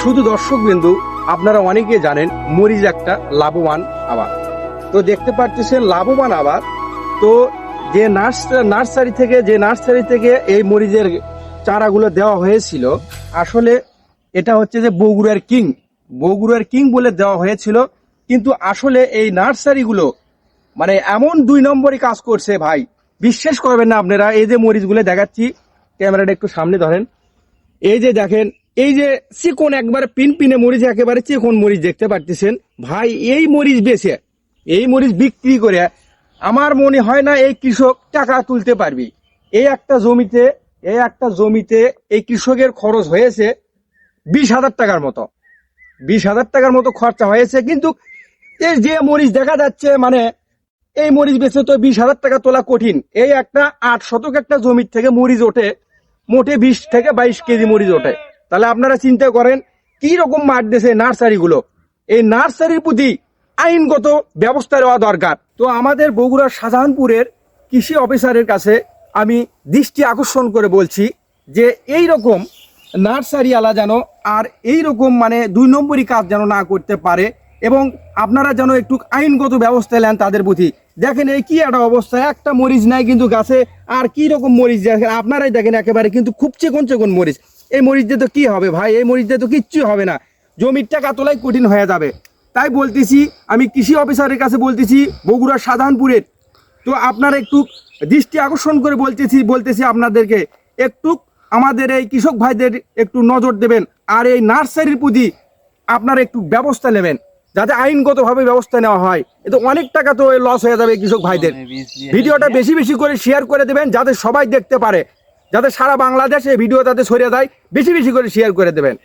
শুধু দর্শক বিন্দু, আপনারা অনেকে জানেন মরিচ একটা লাভবান আবাদ। তো দেখতে পাচ্ছেন লাভবান আবাদ। তো যে নার্সারি থেকে এই মরিচের চারাগুলো দেওয়া হয়েছিল, আসলে এটা হচ্ছে যে বগুড়ার কিং বলে দেওয়া হয়েছিল। কিন্তু আসলে এই নার্সারিগুলো মানে এমন 2 নম্বরই কাজ করছে ভাই, বিশ্বাস করবেন না আপনারা। এই যে মরিচগুলো দেখাচ্ছি, ক্যামেরাটা একটু সামনে ধরেন। এই যে দেখেন, এই যে চিকন একবারে পিনে মরিচ, একেবারে চিকন মরিচ দেখতে পাচ্ছেন ভাই। এই মরিচ বিক্রি করে আমার মনে হয় না এই কৃষক টাকা তুলতে পারবি। এই একটা জমিতে এই কৃষকের খরচ হয়েছে 20,000 টাকার মতো। 20,000 টাকার মতো খরচা হয়েছে। কিন্তু এই যে মরিচ দেখা যাচ্ছে, মানে এই মরিচ বেচে তো 20,000 টাকা তোলা কঠিন। এই একটা 8 শতক একটা জমির থেকে মরিচ ওঠে মোটে 20 থেকে 22 কেজি মরিচ ওঠে। তাহলে আপনারা চিন্তা করেন কি রকম মার দিয়েছে নার্সারিগুলো। এই নার্সারির প্রতি আইনগত ব্যবস্থা নেওয়া দরকার। তো আমাদের বগুড়ার শাহজাহানপুরের কৃষি অফিসারের কাছে আমি দৃষ্টি আকর্ষণ করে বলছি যে এই রকম নার্সারি আলা যেন আর এই রকম মানে 2 নম্বরই কাজ যেন না করতে পারে, এবং আপনারা যেন একটু আইনগত ব্যবস্থা নেন তাদের প্রতি। দেখেন এই কি একটা অবস্থা, একটা মরিচ নাই কিন্তু গাছে, আর কি রকম মরিচ দেখেন আপনারাই দেখেন, একেবারে কিন্তু খুব চিকন মরিচ। এই মরিচ দিয়ে তো কি হবে ভাই, এই মরিচ দিয়ে তো কিচ্ছু হবে না, জমির টাকা তোলাই কঠিন হয়ে যাবে। তাই বলতেছি, আমি কৃষি অফিসারের কাছে বলতেছি বগুড়ার শাহজাহানপুরের, তো আপনারা একটু দৃষ্টি আকর্ষণ করে বলতেছি আপনাদেরকে, একটু আমাদের এই কৃষক ভাইদের একটু নজর দেবেন, আর এই নার্সারির প্রতি আপনারা একটু ব্যবস্থা নেবেন, যাতে আইনগতভাবে ব্যবস্থা নেওয়া হয়। এতে অনেক টাকা তো লস হয়ে যাবে কৃষক ভাইদের। ভিডিওটা বেশি করে শেয়ার করে দেবেন, যাতে সবাই দেখতে পারে, যাতে সারা বাংলাদেশে ভিডিও তাতে ছড়িয়ে যায়। বেশি করে শেয়ার করে দেবেন।